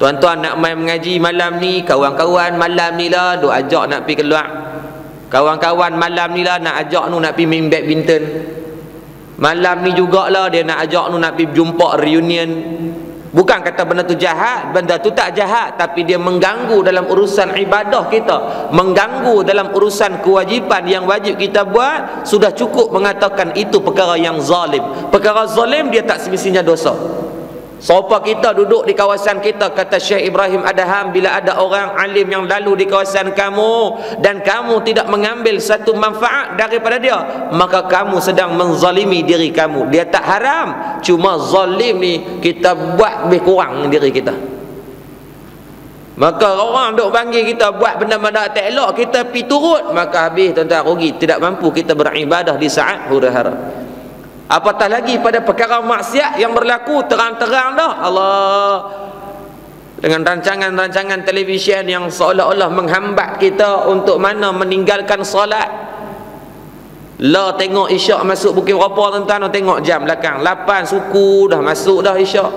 Tuan-tuan nak main mengaji malam ni, kawan-kawan malam ni lah duk ajak nak pergi keluar. Kawan-kawan malam ni lah nak ajak nu nak pergi main badminton. Malam ni jugalah dia nak ajak nu nak pergi jumpa reunion. Bukan kata benda tu jahat, benda tu tak jahat, tapi dia mengganggu dalam urusan ibadah kita, mengganggu dalam urusan kewajipan yang wajib kita buat. Sudah cukup mengatakan itu perkara yang zalim. Perkara zalim dia tak semestinya dosa. Siapa kita duduk di kawasan kita, kata Syekh Ibrahim Adham, bila ada orang alim yang lalu di kawasan kamu dan kamu tidak mengambil satu manfaat daripada dia, maka kamu sedang menzalimi diri kamu. Dia tak haram, cuma zalim ni kita buat lebih kurang diri kita. Maka orang duk panggil kita buat benda-benda tak elok, kita pi turut, maka habis tuan-tuan, rugi. Tidak mampu kita beribadah di saat huru-hara. Apatah lagi pada perkara maksiat yang berlaku terang-terang dah. Allah, dengan rancangan-rancangan televisyen yang seolah-olah menghambat kita untuk mana meninggalkan solat. Lah tengok isyak masuk pukul berapa tuan-tuan, tengok jam belakang 8 suku dah masuk dah isyak.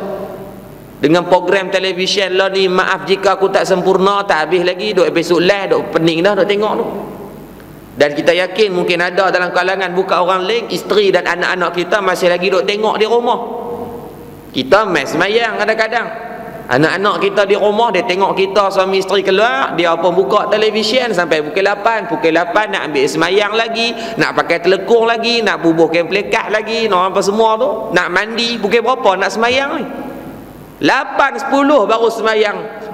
Dengan program televisyen lah ni, maaf jika aku tak sempurna, tak habis lagi duk episod last, duk pening dah duk tengok tu. Dan kita yakin mungkin ada dalam kalangan bukan orang lain, isteri dan anak-anak kita masih lagi duk tengok di rumah. Kita mes semayang kadang-kadang, anak-anak kita di rumah dia tengok kita suami isteri keluar, dia pun buka televisyen sampai pukul 8. Pukul 8 nak ambil semayang lagi, nak pakai telekung lagi, nak bubuh kain pelekat lagi, nak apa semua tu, nak mandi. Pukul berapa nak semayang ni? 8, 10 baru semayang.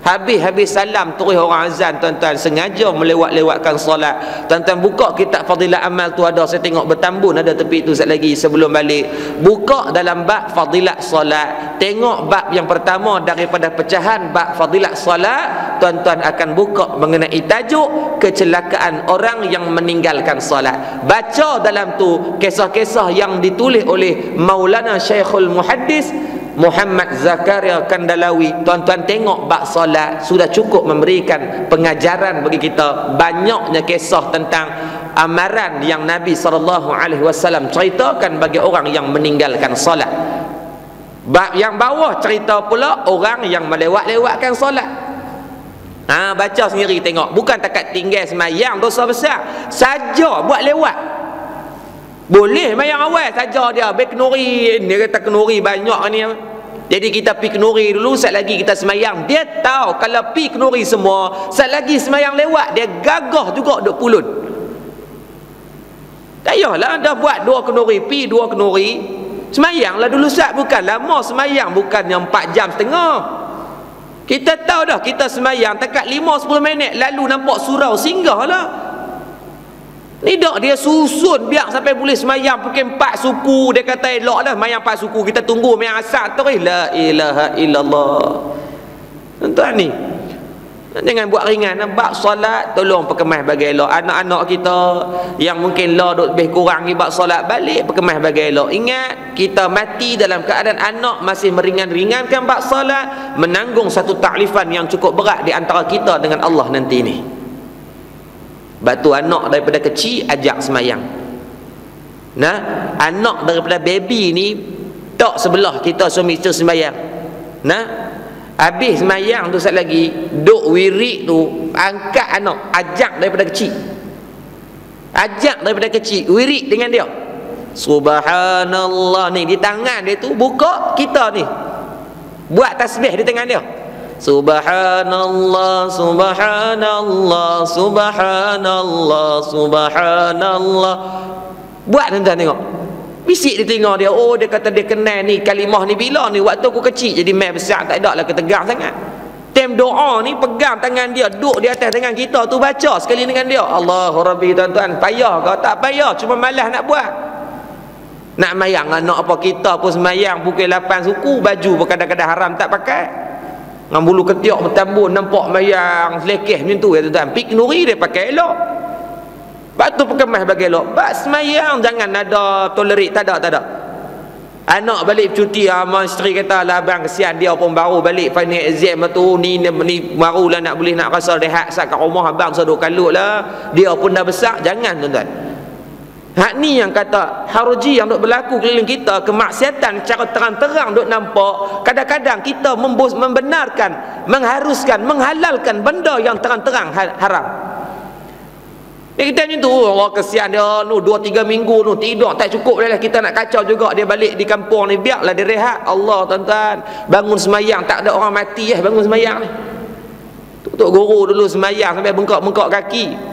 Habis salam terus orang azan, tuan-tuan, sengaja melewat-lewatkan solat. Tuan-tuan buka kitab Fadilat Amal tu ada, saya tengok bertambun ada tepi tu sekejap lagi sebelum balik. Buka dalam bab Fadilat solat, tengok bab yang pertama daripada pecahan bab Fadilat solat, tuan-tuan akan buka mengenai tajuk kecelakaan orang yang meninggalkan solat. Baca dalam tu kisah-kisah yang ditulis oleh Maulana Syekhul Muhaddis Muhammad Zakaria Kandalawi. Tuan-tuan tengok bab solat sudah cukup memberikan pengajaran bagi kita. Banyaknya kisah tentang amaran yang Nabi SAW ceritakan bagi orang yang meninggalkan solat. Bab yang bawah cerita pula orang yang melewat-lewatkan solat. Baca sendiri tengok. Bukan takat tinggal semayang dosa besar, saja buat lewat. Boleh mayang awal saja dia berkenuri, dia kata kenuri banyak ni. Jadi kita pi kenuri dulu, sat lagi kita semayang. Dia tahu kalau pi kenuri semua, sat lagi semayang lewat, dia gagah juga duk pulut. Tak payahlah dah buat 2 kenuri, pi 2 kenuri, semayanglah dulu sat. Bukan lama semayang, bukan yang 4 jam setengah. Kita tahu dah, kita semayang takat 5-10 minit lalu nampak surau, singgah lah. Ni dak dia susun biar sampai boleh semayang pukul 4 suku. Dia kata elok lah semayang 4 suku, kita tunggu semayang asar terus. La ilaha illallah. Tuan-tuan ni jangan buat ringan. Bab solat tolong perkemas bagi elok. Anak-anak kita yang mungkin lah duk lebih kurang ni bab solat, balik perkemas bagi elok. Ingat, kita mati dalam keadaan anak masih meringan-ringankan bab solat, menanggung satu taklifan yang cukup berat di antara kita dengan Allah nanti ni. Batu anak daripada kecil ajak semayang. Anak daripada baby ni tak sebelah kita suami isteri semayang. Habis semayang tu sat lagi duk wirid tu, angkat anak, ajak daripada kecil. Ajak daripada kecil, wirid dengan dia. Subhanallah ni di tangan dia tu, buka kita ni buat tasbih di tangan dia. Subhanallah, subhanallah, subhanallah, subhanallah. Buat tuan-tuan tengok. Bisik di telinga dia. Oh, dia kata dia kenal ni kalimah ni bila ni waktu aku kecil. Jadi mai besar tak ada lah ketegang sangat. Time doa ni pegang tangan dia, duduk di atas tangan kita tu, baca sekali dengan dia. Allahu Rabbi. Tuan-tuan, payah kau? Tak payah, cuma malas nak buat. Nak mayang anak apa, kita pun semayang pukul 8 suku, baju pun kadang-kadang haram tak pakai. Dengan bulu ketiak bertambun, nampak mayang selekeh macam tu ya tuan-tuan. Pik nuri dia pakai elok. Batu perkemas bagi elok. Bak semayang jangan ada tolerik, tak ada. Anak balik cuti, mak isteri kata lah abang kesian, dia pun baru balik final exam tu, ni barulah nak boleh nak rasa rehat sat kat rumah abang seduk kalut lah. Dia pun dah besar, jangan tuan-tuan. Hak ni yang kata haruji yang duk berlaku keliling kita, kemaksiatan secara terang-terang duk nampak. Kadang-kadang kita membenarkan, mengharuskan, menghalalkan benda yang terang-terang haram. Ni kita macam tu, Allah kesian dia nu 2-3 minggu nu tidur tak cukup dah, kita nak kacau juga dia balik di kampung ni, biarlah dia rehat. Allah tuan-tuan, bangun semayang tak ada orang mati bangun semayang ni. Tok guru dulu semayang sampai bengkak-bengkak kaki.